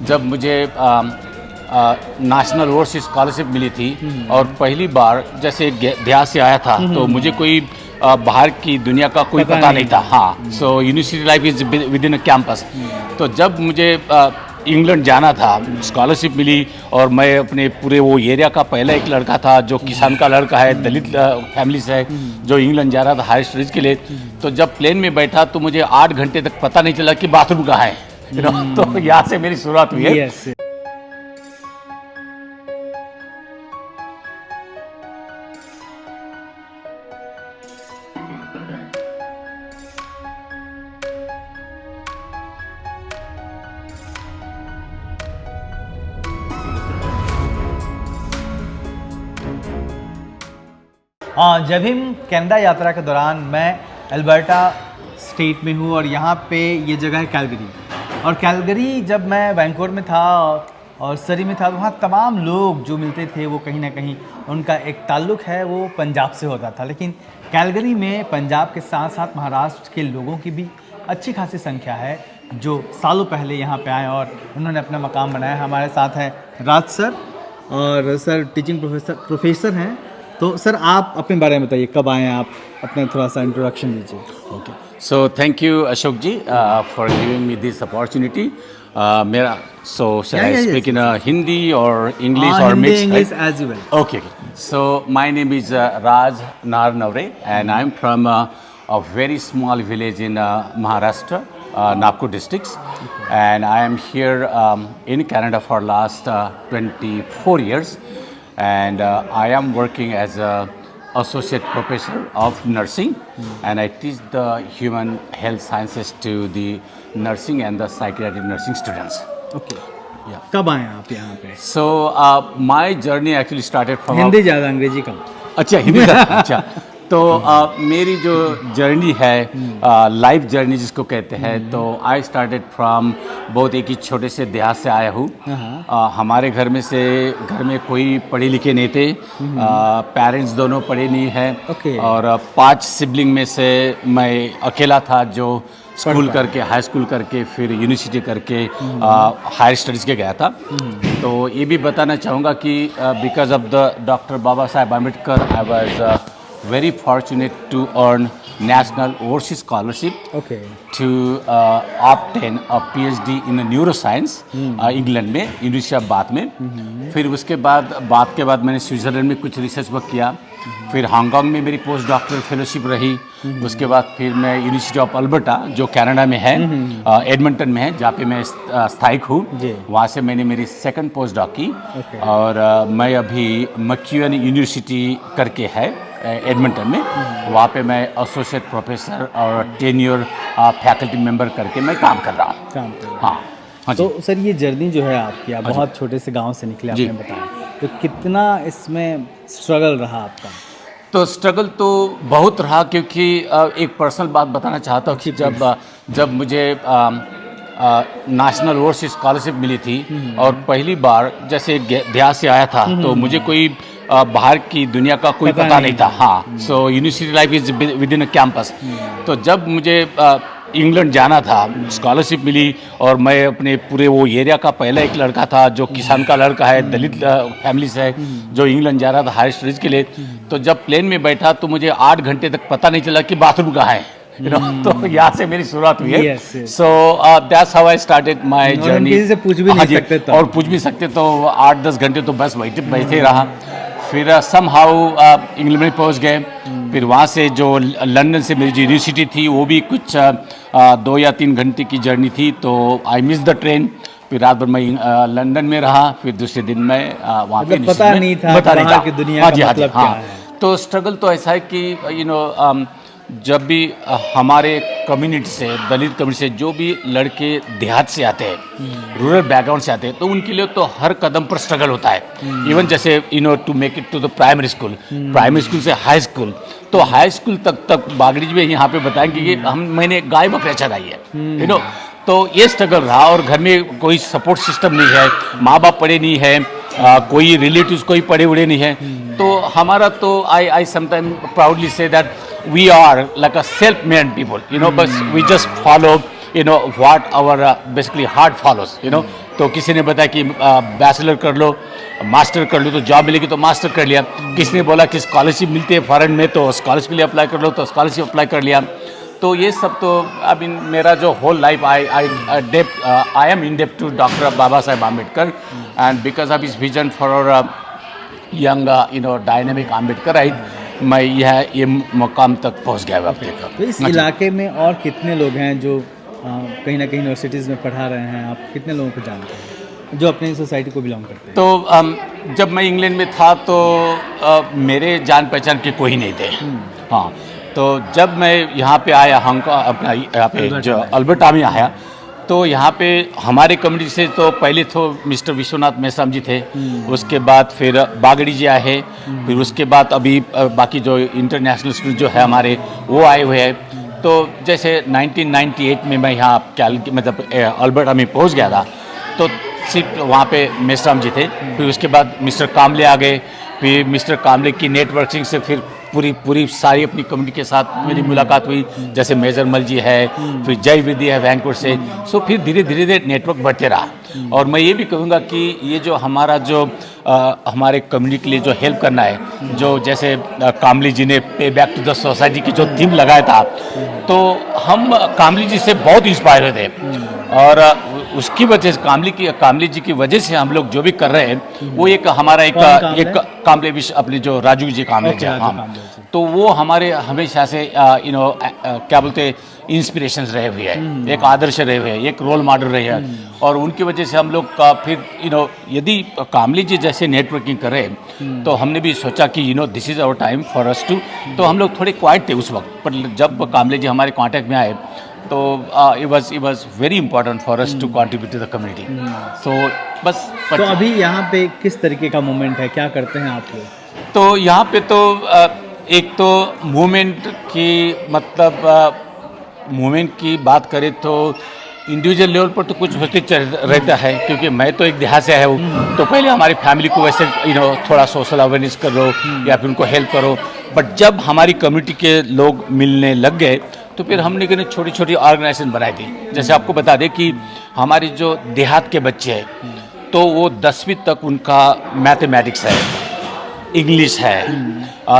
जब मुझे national overseas scholarship मिली थी और पहली बार जैसे देहात से आया था तो मुझे कोई बाहर की दुनिया का कोई पता नहीं था। हाँ, so university life is within a campus. तो जब मुझे इंग्लैंड जाना था, स्कॉलरशिप मिली और मैं अपने पूरे वो एरिया का पहला एक लड़का था जो किसान का लड़का है, दलित फैमिली से है, जो इंग्लैंड जा रहा था हायर स्टडीज़ के लिए। तो जब प्लेन में बैठा तो मुझे 8 घंटे तक पता नहीं चला कि बाथरूम कहाँ है। तो यहाँ से मेरी शुरुआत हुई है। जब भी कनाडा यात्रा के दौरान मैं अल्बर्टा स्टेट में हूँ और यहाँ पे ये जगह है कैलगरी। और कैलगरी जब मैं वैंकूवर में था और सरी में था तो वहाँ तमाम लोग जो मिलते थे वो कहीं ना कहीं उनका एक ताल्लुक़ है वो पंजाब से होता था। लेकिन कैलगरी में पंजाब के साथ साथ महाराष्ट्र के लोगों की भी अच्छी खासी संख्या है जो सालों पहले यहाँ पे आए और उन्होंने अपना मकाम बनाया। हमारे साथ हैं राज सर और सर टीचिंग प्रोफेसर हैं। तो सर आप अपने बारे में बताइए, कब आए आप, अपना थोड़ा सा इंट्रोडक्शन दीजिए। Okay, so thank you Ashok ji for giving me this opportunity. मेरा shall I speak in Hindi or English or Hindi, mixed? English right? as well. Okay. So my name is Raj Narnavre and I'm from a very small village in Maharashtra, Nagpur districts, and I am here in Canada for last 24 years, and I am working as a associate professor of nursing, and I teach the human health sciences to the nursing and the psychiatric nursing students. Okay, Yeah. कब आए आप यहाँ पे? So my journey actually started from Hindi ज़्यादा, अंग्रेजी कम। अच्छा, हिंदी का अच्छा। तो मेरी जो जर्नी है, लाइफ जर्नी जिसको कहते हैं, तो आई स्टार्टेड फ्रॉम बहुत एक ही छोटे से देहात से आया हूँ। हमारे घर में कोई पढ़े लिखे नहीं थे, पेरेंट्स दोनों पढ़े नहीं हैं, और 5 सिबलिंग में से मैं अकेला था जो स्कूल करके, हाई स्कूल करके, फिर यूनिवर्सिटी करके हायर स्टडीज़ के गया था। तो ये भी बताना चाहूँगा कि because of the doctor Baba Saheb Ambedkar I was very fortunate to earn national overseas scholarship to obtain a PhD in neuroscience England में, यूनिवर्सिटी ऑफ बाथ में। फिर उसके बाद मैंने स्विट्ज़रलैंड में कुछ रिसर्च वर्क किया, फिर हांगकांग में मेरी पोस्ट डॉक्टरल फेलोशिप रही। उसके बाद फिर मैं यूनिवर्सिटी ऑफ अल्बर्टा जो कनाडा में है, एडमंटन में है, जहाँ पे मैं स्थायिक हूँ, वहाँ से मैंने मेरी सेकंड पोस्ट डॉक की। और मैं अभी मैक्यूएन यूनिवर्सिटी करके है एडमंटन में, वहाँ पे मैं एसोसिएट प्रोफेसर और टेन्योर फैकल्टी मेंबर करके मैं काम कर रहा हूँ। हाँ तो सर ये जर्नी जो है आपकी, आप बहुत छोटे से गांव से निकले, आपने बताया, तो कितना इसमें स्ट्रगल रहा आपका? तो स्ट्रगल तो बहुत रहा, क्योंकि एक पर्सनल बात बताना चाहता हूँ कि जब मुझे नेशनल ओवरसीज स्कॉलरशिप मिली थी और पहली बार जैसे देहात से आया था तो मुझे कोई बाहर की दुनिया का कोई पता नहीं था। हाँ, so university life is within a campus. तो जब मुझे इंग्लैंड जाना था, स्कॉलरशिप मिली और मैं अपने पूरे वो एरिया का पहला एक लड़का था जो किसान का लड़का है, दलित फैमिली से है, जो इंग्लैंड जा रहा था हायर स्टडीज़ के लिए। तो जब प्लेन में बैठा तो मुझे 8 घंटे तक पता नहीं चला कि बाथरूम कहाँ है। तो यहाँ से मेरी शुरुआत हुई है। So that's how I started my journey. किसी से पूछ भी नहीं सकते और पूछ भी सकते तो 8-10 घंटे तो बस बैठे रहा। फिर समहाउ इंग्लैंड में पहुँच गए। फिर वहाँ से जो लंदन से मेरी जो यूनिवर्सिटी थी वो भी कुछ 2 या 3 घंटे की जर्नी थी, तो आई मिस द ट्रेन। फिर रात भर मैं लंदन में रहा, फिर दूसरे दिन मैं वहाँ पे पता नहीं था बाहर की दुनिया का मतलब क्या है। तो स्ट्रगल तो ऐसा है कि जब भी हमारे कम्युनिटी से, दलित कम्युनिटी से जो भी लड़के देहात से आते हैं, रूरल बैकग्राउंड से आते हैं, तो उनके लिए तो हर कदम पर स्ट्रगल होता है। इवन जैसे to make it to the primary school से हाई स्कूल, तो हाई स्कूल तक बागड़ी जी में यहाँ पे बताएंगे कि मैंने गाय बकरियाँ चराई है, तो ये स्ट्रगल रहा। और घर में कोई सपोर्ट सिस्टम नहीं है, माँ बाप पढ़े नहीं है, कोई रिलेटिव्स कोई पढ़े उड़े नहीं है। तो हमारा तो आई sometime proudly say that we are like a self-made people, but we just follow, what our basically heart follows, तो किसी ने बताया कि बैचलर कर लो, मास्टर कर लो तो जॉब मिलेगी, तो मास्टर कर लिया। किसी ने बोला कि स्कॉलरशिप मिलती है फॉरेन में तो स्कॉलरशिप के लिए अप्लाई कर लो, तो स्कॉलरशिप अप्लाई कर लिया। तो ये सब तो अभी मेरा जो whole life I am in डेप्ट to doctor Baba Saheb Ambedkar, and because of his vision for young dynamic Ambedkar मैं ये मुकाम तक पहुंच गया वक्त तक। तो इस इलाके में और कितने लोग हैं जो कहीं ना कहीं यूनिवर्सिटीज़ में पढ़ा रहे हैं? आप कितने लोगों को जानते हैं जो अपनी सोसाइटी को बिलोंग करते हैं? तो जब मैं इंग्लैंड में था तो मेरे जान पहचान के कोई नहीं थे। हाँ, तो जब मैं यहाँ पे आया हांगकांग अपना यहाँ पे जो अल्बर्टा में आया, तो यहाँ पे हमारे कम्युनिटी से तो पहले तो मिस्टर विश्वनाथ मेश्राम जी थे, उसके बाद फिर बागड़ी जी आए, फिर उसके बाद अभी बाकी जो इंटरनेशनल स्टूडेंट जो है हमारे वो आए हुए हैं। तो जैसे 1998 में मैं यहाँ मतलब अल्बर्टा में पहुँच गया था, तो सिर्फ वहाँ पे मेश्राम जी थे। फिर उसके बाद मिस्टर कामले आ गए, फिर मिस्टर कामले की नेटवर्किंग से फिर पूरी सारी अपनी कम्युनिटी के साथ मेरी मुलाकात हुई, जैसे मेजर मल जी है, फिर जय विधि है वैंकूवर से। सो फिर धीरे धीरे नेटवर्क बढ़ते रहा। और मैं ये भी कहूँगा कि ये जो हमारा जो हमारे कम्युनिटी के लिए जो हेल्प करना है, जो जैसे कामली जी ने पे बैक टू द सोसाइटी की जो थीम लगाया था, तो हम कामली जी से बहुत इंस्पायर हुए थे। और उसकी वजह से कामली जी की वजह से हम लोग जो भी कर रहे हैं वो एक हमारा एक कामले विश्व अपने जो राजू जी कामले जी, हाँ, तो वो हमारे हमेशा से क्या बोलते इंस्पिरेशंस रहे हुए हैं, एक आदर्श रहे हुए हैं, एक रोल मॉडल रहे हैं। और उनकी वजह से हम लोग का फिर यदि कामली जी जैसे नेटवर्किंग कर रहे हैं, तो हमने भी सोचा कि this is our time for us too. तो हम लोग थोड़े क्वाइट थे उस वक्त, पर जब कामले जी हमारे कांटेक्ट में आए तो it was very important for us to contribute to the community. So बस। तो अभी यहाँ पे किस तरीके का मूवमेंट है, क्या करते हैं आप लोग? तो यहाँ पे तो एक तो मूवमेंट की मतलब मूवमेंट की बात करें तो इंडिविजुअल लेवल पर तो कुछ होते रहता है, क्योंकि मैं तो एक देहात से आया हूँ। तो पहले हमारी फैमिली को वैसे थोड़ा सोशल अवेयरनेस कर लो या फिर उनको हेल्प करो। बट जब हमारी कम्युनिटी के लोग मिलने लग गए तो फिर हमने कहीं छोटी छोटी ऑर्गेनाइजेशन बनाई थी। जैसे आपको बता दें कि हमारी जो देहात के बच्चे हैं तो वो 10वीं तक उनका मैथमेटिक्स है, इंग्लिश है,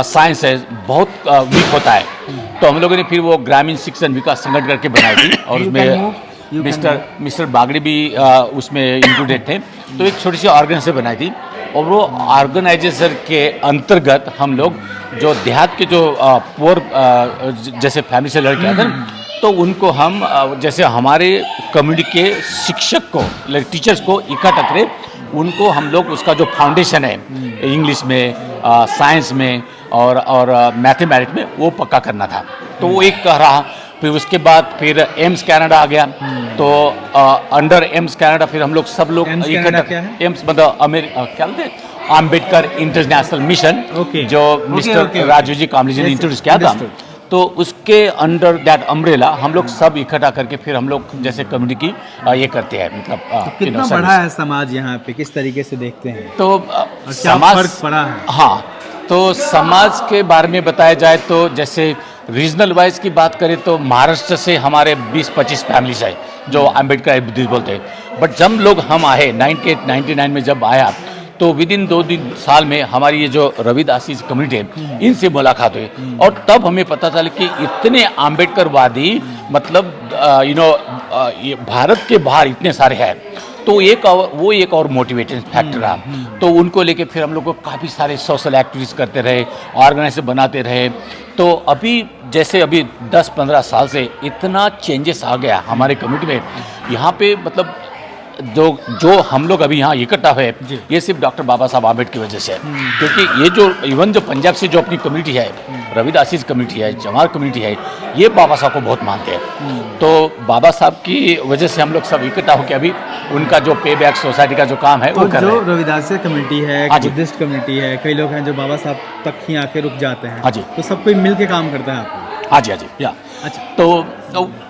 साइंस है, बहुत वीक होता है। तो हम लोगों ने फिर वो ग्रामीण शिक्षण विकास संगठन करके बनाई थी, और उसमें मिस्टर बागड़ी भी उसमें इंक्लूडेड थे। तो एक छोटी सी ऑर्गेनाइजेशन बनाई थी, और वो ऑर्गेनाइजेशन के अंतर्गत हम लोग जो देहात के जो पुअर जैसे फैमिली से लड़के आते हैं, तो उनको हम जैसे हमारे कम्युनिटी के शिक्षक को टीचर्स को इकट्ठा करें, उनको हम लोग उसका जो फाउंडेशन है इंग्लिश में, साइंस में और मैथमेटिक्स में वो पक्का करना था। तो वो एक रहा। फिर उसके बाद फिर एम्स कनाडा आ गया। तो अंडर एम्स कनाडा फिर हम लोग सब लोग इकट्ठा, एम्स मतलब क्या बोलते हैं आम्बेडकर इंटरनेशनल मिशन, जो मिस्टर राजू जी कामली जी ने इंट्रोड्यूस किया था। तो उसके अंडर दैट अम्ब्रेला हम लोग सब इकट्ठा करके फिर हम लोग जैसे कम्युनिटी की ये करते हैं। मतलब तो कितना बड़ा है समाज यहाँ पे, किस तरीके से देखते हैं? तो समाज फर्क पड़ा है। हाँ, तो समाज के बारे में बताया जाए तो जैसे रीजनल वाइज की बात करें तो महाराष्ट्र से हमारे 20-25 फैमिलीज है जो अम्बेडकर बुद्धिस्ट बोलते हैं। बट जब लोग हम आए 98-99 में जब आया, तो विद इन 2 साल में हमारी ये जो रविदास कम्युनिटी है इनसे मुलाकात हुई, और तब हमें पता चला कि इतने आम्बेडकरवादी मतलब भारत के बाहर इतने सारे हैं। तो वो एक और मोटिवेटिंग फैक्टर रहा। तो उनको लेके फिर हम लोग को काफ़ी सारे सोशल एक्टिविटीज़ करते रहे, ऑर्गेनाइजेशन बनाते रहे। तो अभी 10-15 साल से इतना चेंजेस आ गया हमारे कम्युनिटी में। यहाँ पे मतलब जो हम लोग अभी यहाँ इकट्ठा हुए, ये सिर्फ डॉक्टर बाबा साहब आम्बेडकर की वजह से है। क्योंकि ये जो इवन जो पंजाब से जो अपनी कम्युनिटी है, रविदासी कम्युनिटी है, जवाहर कम्युनिटी है, ये बाबा साहब को बहुत मानते हैं। तो बाबा साहब की वजह से हम लोग सब इकट्ठा होकर अभी उनका जो पे बैक सोसाइटी का जो काम है वो कर रहे हैं। जो रविदासी कम्युनिटी है, बुद्धिस्ट कम्युनिटी है, कई लोग हैं जो बाबा साहब तक ही आके रुक जाते हैं। हाँ जी। तो सब कोई मिल के काम करता है आपको? हाँ जी, हाँ जी, या अच्छा। तो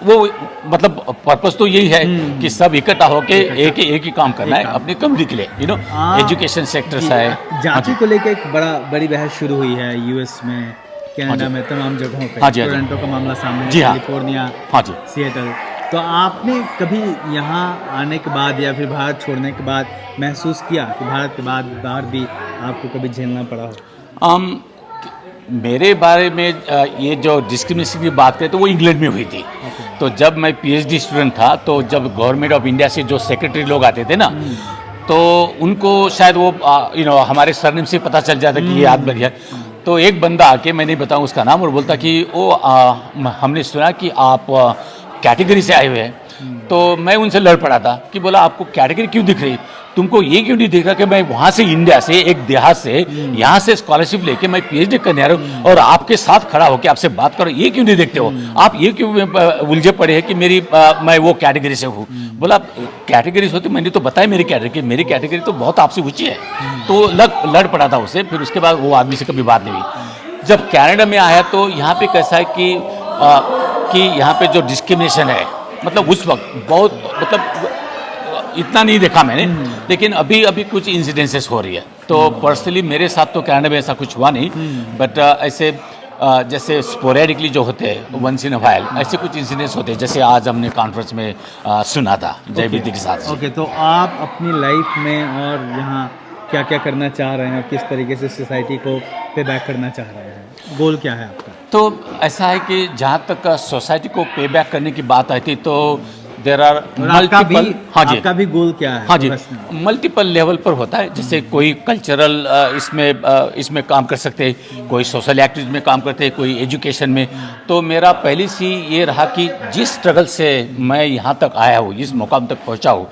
वो मतलब पर्पस तो यही है कि सब इकट्ठा होके एक ही काम करना है अपने कम्युनिटी के लिए। एजुकेशन सेक्टर्स है। जाति को लेकर एक बड़ी बहस शुरू हुई है यूएस में, कनाडा में, तमाम जगहों पे। टोरंटो का मामला सामने, कैलिफोर्निया, सिएटल। तो आपने कभी यहाँ आने के बाद या फिर भारत छोड़ने के बाद महसूस किया कि भारत के बाद बाहर भी आपको कभी झेलना पड़ा हो? मेरे बारे में ये जो डिस्क्रिमिनेशन की बात करें तो वो इंग्लैंड में हुई थी। तो जब मैं पीएचडी स्टूडेंट था तो जब गवर्नमेंट ऑफ इंडिया से जो सेक्रेटरी लोग आते थे ना, तो उनको शायद वो हमारे सरनेम से पता चल जाता कि ये आदमी है। तो एक बंदा आके, मैं नहीं बताऊँ उसका नाम, और बोलता कि वो हमने सुना कि आप कैटेगरी से आए हुए हैं। तो मैं उनसे लड़ पड़ा था कि बोला आपको कैटेगरी क्यों दिख रही, तुमको ये क्यों नहीं दिख रहा कि मैं वहाँ से इंडिया से एक देहात से यहाँ से स्कॉलरशिप लेके मैं पीएचडी करने आ रहा हूँ और आपके साथ खड़ा होकर आपसे बात करो, ये क्यों नहीं देखते हो आप, ये क्यों उलझे पड़े हैं कि मैं वो कैटेगरी से हूँ। बोला कैटेगरी होती, मैंने तो बताया मेरी कैटेगरी तो बहुत आपसे ऊँची है। तो लड़ पड़ा था उससे। फिर उसके बाद वो आदमी से कभी बात नहीं हुई। जब कनाडा में आया तो यहाँ पे कैसा है कि यहाँ पे जो डिस्क्रिमिनेशन है, मतलब उस वक्त बहुत, मतलब इतना नहीं देखा मैंने, लेकिन अभी कुछ इंसिडेंसेस हो रही है। तो पर्सनली मेरे साथ तो कनाडा में ऐसा कुछ हुआ नहीं, बट ऐसे जैसे स्पोरेडिकली जो होते हैं वंस इन अ व्हाइल, ऐसे कुछ इंसिडेंट्स होते हैं, जैसे आज हमने कॉन्फ्रेंस में सुना था जय विधि के साथ। ओके, तो आप अपनी लाइफ में और यहाँ क्या क्या करना चाह रहे हैं और किस तरीके से सोसाइटी को पे बैक करना चाह रहे हैं, गोल क्या है आपका? तो ऐसा है कि जहाँ तक सोसाइटी को पे बैक करने की बात आई थी, तो देर आर मल्टीपल। हाँ जी, आपका भी गोल क्या है? हाँ जी, मल्टीपल लेवल पर होता है। जैसे कोई कल्चरल इसमें काम कर सकते हैं, कोई सोशल एक्टिविटीज में काम करते हैं, कोई एजुकेशन में। तो मेरा पहली सी ये रहा कि जिस स्ट्रगल से मैं यहाँ तक आया हूँ, इस मुकाम तक पहुँचा हूँ,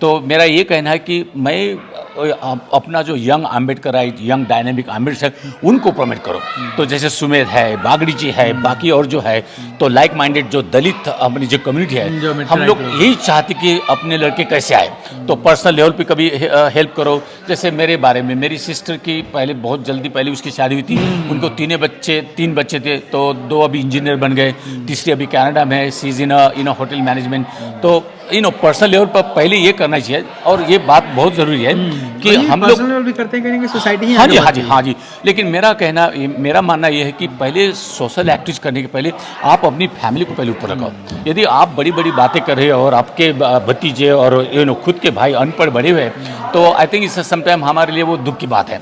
तो मेरा ये कहना है कि मैं अपना जो यंग आम्बेडकर है, यंग डायनेमिक आम्बेडकर, उनको प्रमोट करो। तो जैसे सुमेध है, बागड़ी जी है, बाकी और जो है, तो लाइक माइंडेड जो दलित अपनी जो कम्युनिटी है, हम लोग यही चाहते कि अपने लड़के कैसे आए। तो पर्सनल लेवल पे कभी हेल्प करो। जैसे मेरे बारे में, मेरी सिस्टर की पहले उसकी शादी हुई थी, उनको तीन बच्चे थे, तो 2 अभी इंजीनियर बन गए, तीसरी अभी कनाडा में है, सी इज इन होटल मैनेजमेंट। तो पर्सनल लेवल पर पहले ये करना चाहिए, और ये बात बहुत ज़रूरी है कि हम लोग भी करते हैं कि सोसाइटी। हाँ जी, लेकिन मेरा मानना ये है कि पहले सोशल एक्टिविटीज करने के पहले आप अपनी फैमिली को पहले ऊपर रखो। यदि आप बड़ी बड़ी बातें कर रहे हो और आपके भतीजे और खुद के भाई अनपढ़ बड़े हुए, तो आई थिंक इस समटाइम हमारे लिए वो दुख की बात है।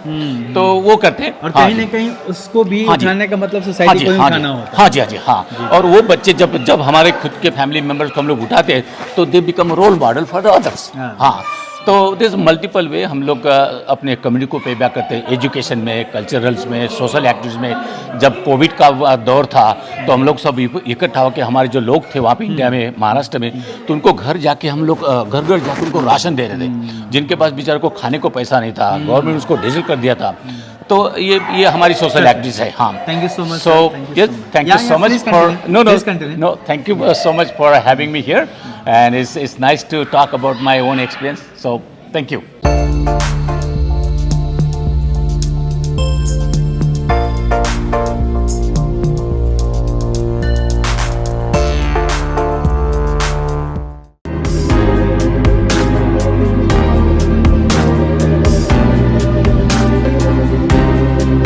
तो वो करते हैं, और कहीं ना कहीं उसको भी उठाने का मतलब सोसाइटी को ही उठाना होता है। हाँ। और वो बच्चे जब हमारे खुद के फैमिली मेंबर्स को हम लोग उठाते हैं, तो they become role model for the others. हाँ, तो दिस मल्टीपल वे हम लोग अपने कम्युनिटी को पे बैक करते हैं, एजुकेशन में, कल्चरल्स में, सोशल एक्टिविटीज़ में। जब कोविड का दौर था, तो हम लोग सब इकट्ठा होकर, हमारे जो लोग थे वहाँ पे इंडिया में, महाराष्ट्र में, तो उनको घर जाके हम लोग घर जाके उनको राशन दे रहे थे, जिनके पास बेचारे को खाने को पैसा नहीं था, गवर्नमेंट उसको डिजिटल कर दिया था। तो ये हमारी सोशल एक्टिविटीज है। हाँ, thank you so much. So yes, thank you so much for no thank you so much for having me here, and it's nice to talk about my own experience, so thank you.